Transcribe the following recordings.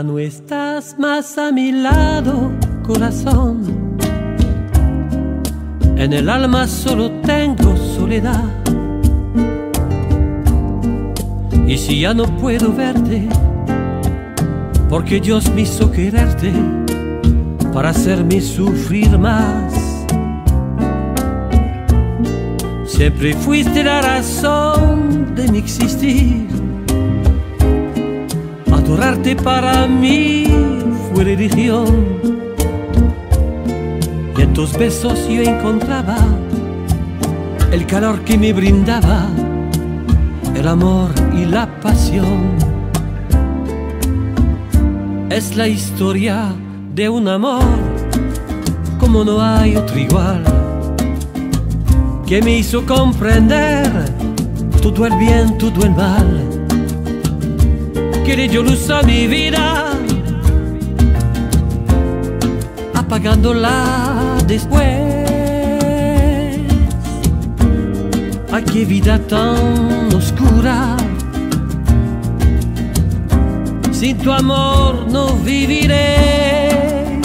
Ya no estás más a mi lado, corazón. En el alma solo tengo soledad. Y si ya no puedo verte, porque Dios me hizo quererte para hacerme sufrir más. Siempre fuiste la razón de mi existir. Adorarte para mí fue religión. Y en tus besos yo encontraba el calor que me brindaba, el amor y la pasión. Es la historia de un amor como no hay otro igual, que me hizo comprender todo el bien, todo el mal, que le dio luz a mi vida, apagándola después. Ay, qué vida tan oscura, sin tu amor no viviré.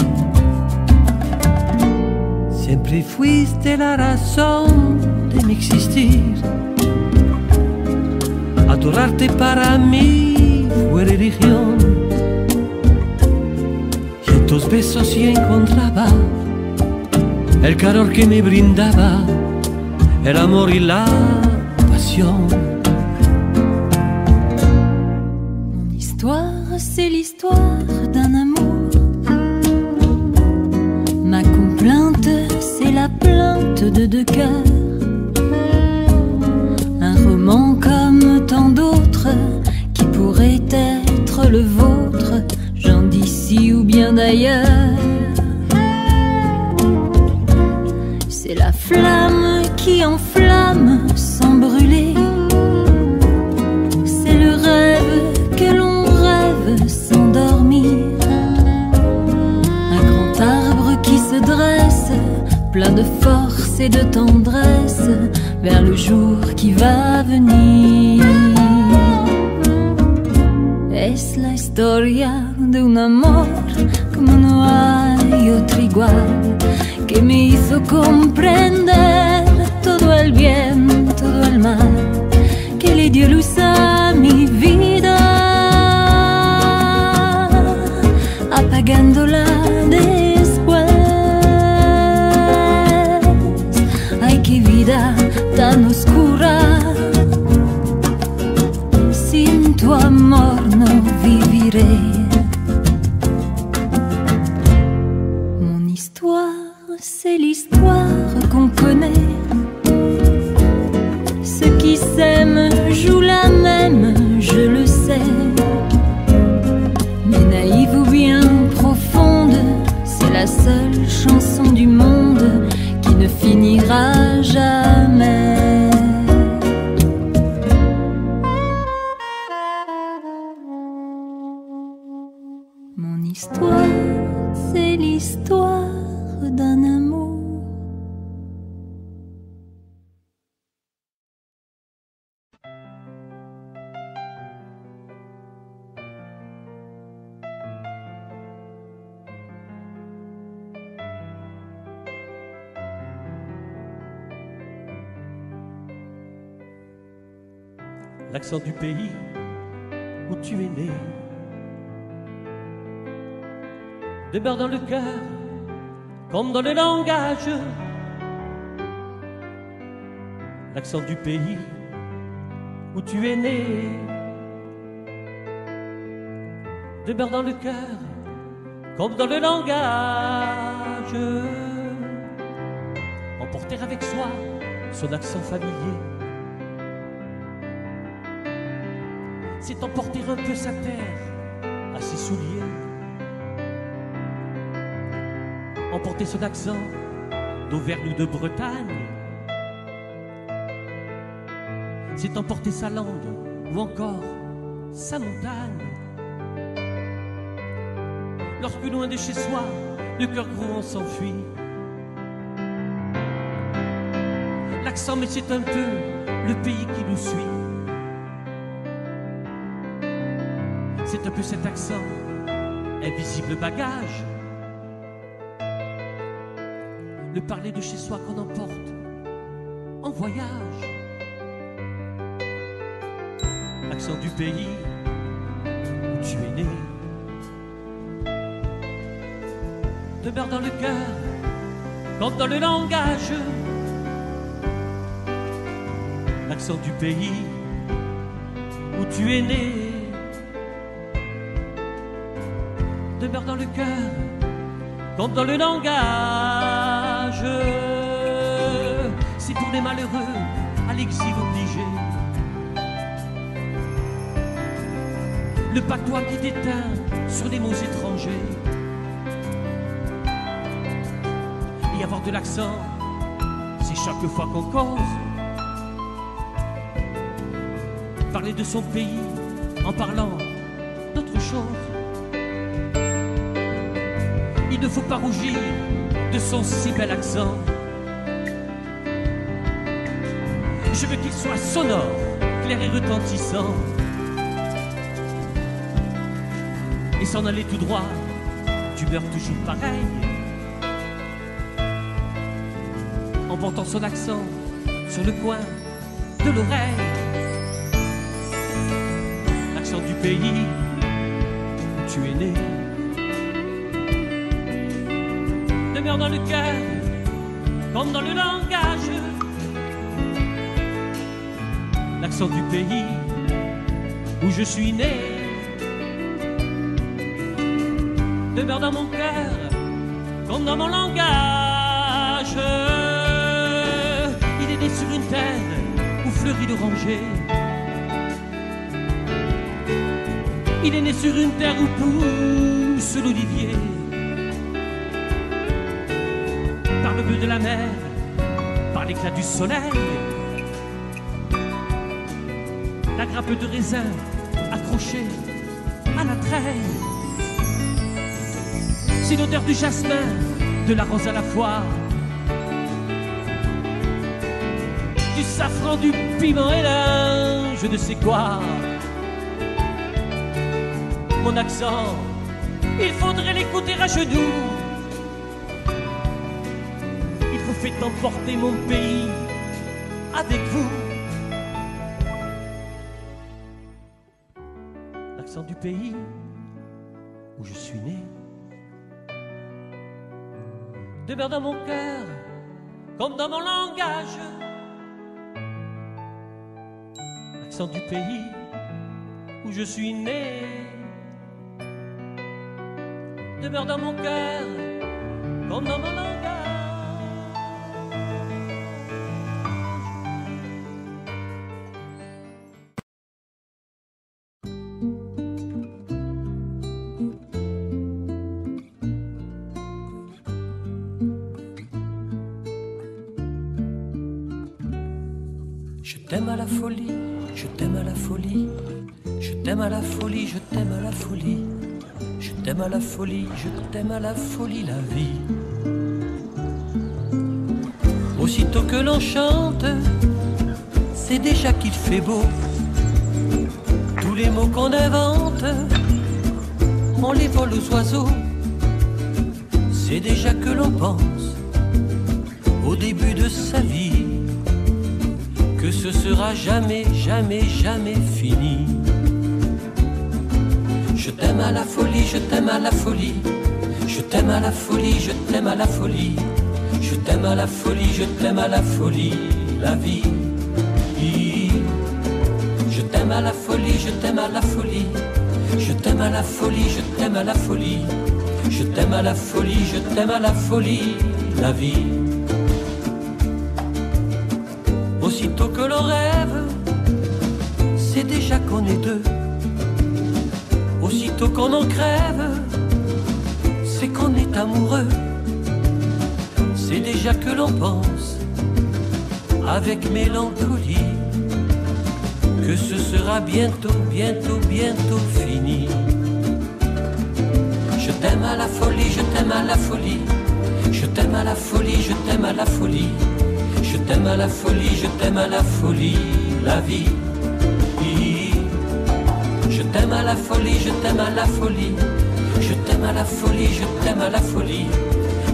Siempre fuiste la razón de mi existir. Adorarte para mí fue religión. Y en tus besos yo encontraba el calor que me brindaba, el amor y la pasión. Mon histoire, c'est l'histoire d'un amour. Ma complainte, c'est la plainte de deux cœurs. Un roman comme tant d'autres qui pourrait être le vôtre, gens d'ici ou bien d'ailleurs. C'est la flamme qui enflamme sans brûler. C'est le rêve que l'on rêve sans dormir. Un grand arbre qui se dresse, plein de force et de tendresse, vers le jour qui va venir. Es la historia de un amor como no hay otro igual, que me hizo comprender todo el bien, todo el mal, que le dio luz a mi vida, apagándola después. Ay, qué vida tan oscura, sin tu amor no viviré. Mon histoire, c'est l'histoire qu'on connaît. Ceux qui s'aiment jouent la même, je le sais. Mais naïve ou bien profonde, c'est la seule chanson du monde qui ne finira jamais. Mon histoire, c'est l'histoire d'un amour. L'accent du pays où tu es né demeure dans le cœur comme dans le langage. L'accent du pays où tu es né demeure dans le cœur comme dans le langage. Emporter avec soi son accent familier, c'est emporter un peu sa terre à ses souliers. Emporter son accent d'Auvergne ou de Bretagne, c'est emporter sa langue ou encore sa montagne. Lorsque loin de chez soi, le cœur gros on s'enfuit. L'accent, mais c'est un peu le pays qui nous suit. C'est un peu cet accent invisible bagage. Le parler de chez soi qu'on emporte en voyage. L'accent du pays où tu es né demeure dans le cœur comme dans le langage. L'accent du pays où tu es né demeure dans le cœur comme dans le langage. C'est pour les malheureux à l'exil obligé, le patois qui déteint sur les mots étrangers. Et avoir de l'accent, c'est chaque fois qu'on cause parler de son pays en parlant d'autre chose. Il ne faut pas rougir de son si bel accent. Je veux qu'il soit sonore, clair et retentissant, et s'en aller tout droit, tu meurs toujours pareil. En portant son accent sur le coin de l'oreille. L'accent du pays où tu es né demeure dans le cœur comme dans le langage. L'accent du pays où je suis né demeure dans mon cœur comme dans mon langage. Il est né sur une terre où fleurit l'oranger. Il est né sur une terre où pousse l'olivier. Par le bleu de la mer, par l'éclat du soleil, la grappe de raisin accrochée à la treille. C'est l'odeur du jasmin, de la rose à la fois, du safran, du piment et là, je ne sais quoi. Mon accent, il faudrait l'écouter à genoux. Il faut faire emporter mon pays avec vous. L'accent du pays où je suis né demeure dans mon cœur comme dans mon langage. L'accent du pays où je suis né demeure dans mon cœur comme dans mon langage. Je t'aime à la folie, je t'aime à la folie, je t'aime à la folie, je t'aime à la folie, je t'aime à la folie, je t'aime à la folie, la vie. Aussitôt que l'on chante, c'est déjà qu'il fait beau. Tous les mots qu'on invente, on les vole aux oiseaux. C'est déjà que l'on pense au début de sa vie que ce sera jamais, jamais, jamais fini. Je t'aime à la folie, je t'aime à la folie, je t'aime à la folie, je t'aime à la folie, je t'aime à la folie, je t'aime à la folie, la vie. Je t'aime à la folie, je t'aime à la folie, je t'aime à la folie, je t'aime à la folie, je t'aime à la folie, je t'aime à la folie, la vie. Aussitôt que l'on rêve, c'est déjà qu'on est deux. Aussitôt qu'on en crève, c'est qu'on est amoureux. C'est déjà que l'on pense, avec mélancolie, que ce sera bientôt, bientôt, bientôt fini. Je t'aime à la folie, je t'aime à la folie, je t'aime à la folie, je t'aime à la folie, je t'aime à la folie, je t'aime à la folie, la vie. Je t'aime à la folie, je t'aime à la folie, Je t'aime à la folie, je t'aime à la folie.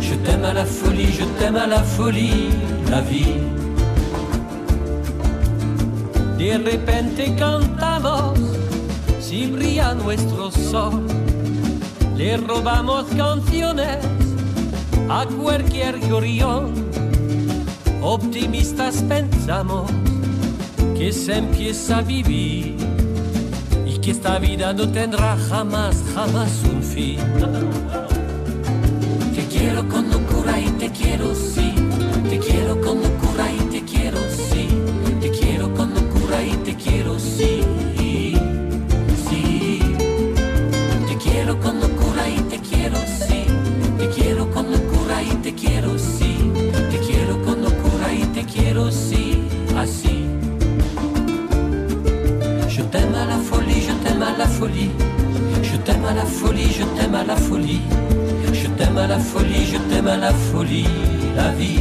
Je t'aime à la folie, je t'aime à la folie, la vie. De repente cantamos, si brilla nuestro sol, le robamos canciones a cualquier gorrión. Optimistas pensamos que se empieza a vivir y que esta vida no tendrá jamás, jamás un fin. Te quiero con locura y te quiero sí. Te quiero con locura y te quiero sí. Te quiero con locura y te quiero sí. Sí. Te quiero con locura y te quiero sí. Te quiero con locura y te quiero sí. Te quiero con locura y te quiero sí. Así. Je t'aime à la folie, je t'aime à la folie. Je t'aime à la folie, je t'aime à la folie. Je t'aime à la folie, je t'aime à la folie, la vie.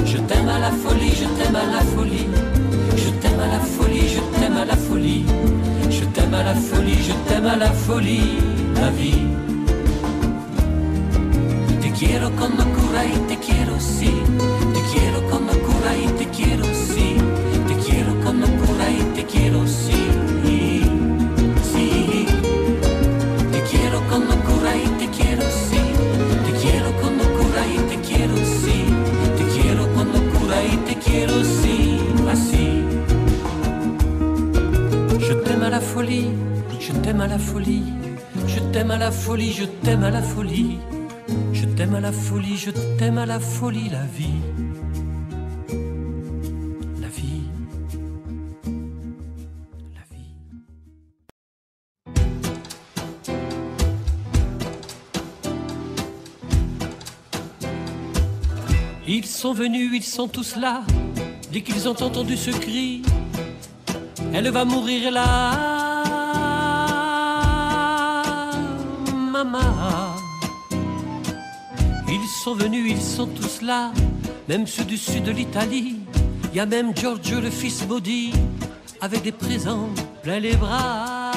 Je t'aime à la folie, je t'aime à la folie. Je t'aime à la folie, je t'aime à la folie. Je t'aime à la folie, je t'aime à la folie, la vie. Te quiero con locura y te quiero sí. Te quiero con locura y te quiero sí. Te quiero con locura y te quiero sí. Sí. Te quiero con locura y te quiero sí. Te quiero con locura y te quiero sí. Te quiero con locura y te quiero sí. Así. Je t'aime à la folie, je t'aime à la folie. Je t'aime à la folie, je t'aime à la folie. Je t'aime à la folie, je t'aime à la folie, la vie. La vie. La vie. Ils sont venus, ils sont tous là. Dès qu'ils ont entendu ce cri, elle va mourir là, maman. Ils sont venus, ils sont tous là, même ceux du sud de l'Italie. Il y a même Giorgio le fils maudit, avec des présents plein les bras.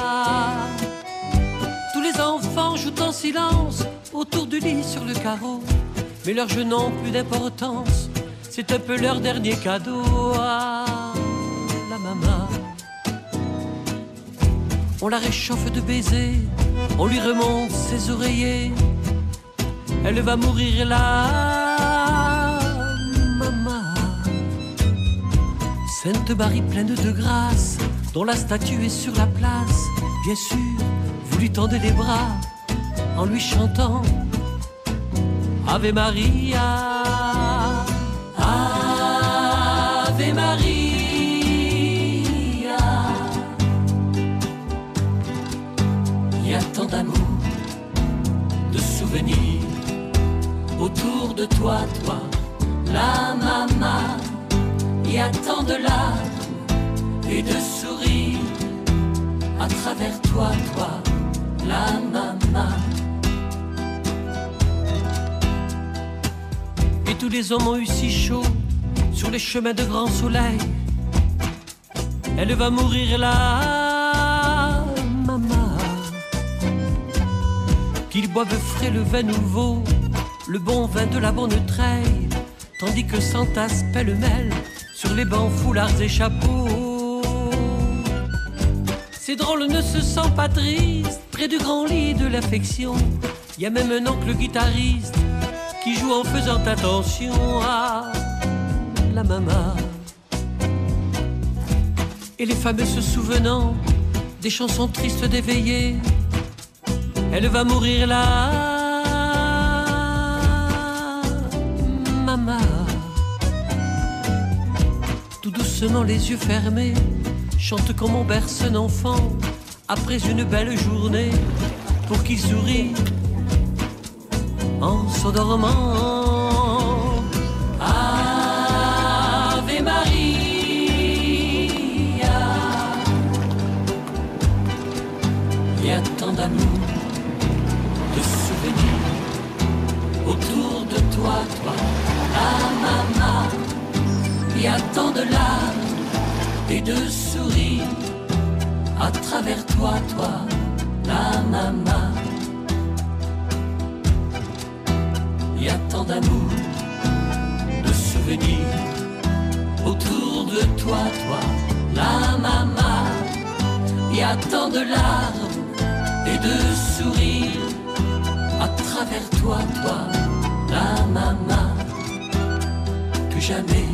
Tous les enfants jouent en silence, autour du lit sur le carreau. Mais leurs jeux n'ont plus d'importance, c'est un peu leur dernier cadeau à la maman. On la réchauffe de baisers, on lui remonte ses oreillers. Elle va mourir là, maman. Sainte Marie pleine de grâce, dont la statue est sur la place. Bien sûr, vous lui tendez les bras en lui chantant Ave Maria, Ave Maria. Il y a tant d'amour, de souvenirs autour de toi, toi, la maman. Il y a tant de larmes et de sourires à travers toi, toi, la maman. Et tous les hommes ont eu si chaud sur les chemins de grand soleil. Elle va mourir là, maman. Qu'ils boivent frais le vin nouveau, le bon vin de la bonne treille, tandis que s'entassent pêle-mêle sur les bancs, foulards et chapeaux. Ces drôles ne se sentent pas tristes près du grand lit de l'affection. Il y a même un oncle guitariste qui joue en faisant attention à la maman. Et les fameux se souvenant des chansons tristes d'éveillé. Elle va mourir là, maman. Tout doucement les yeux fermés, chante comme on berce un enfant après une belle journée, pour qu'il sourie en s'endormant. Ave Maria. Il y a tant d'amour, de souvenirs autour de toi, toi, la maman. Il y a tant de larmes et de sourires à travers toi, toi, la maman. Il y a tant d'amour, de souvenirs autour de toi, toi, la maman. Il y a tant de larmes et de sourires à travers toi, toi, la maman. Que jamais,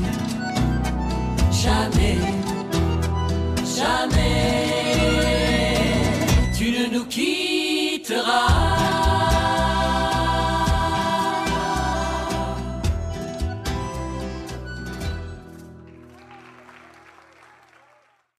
jamais, jamais tu ne nous quitteras.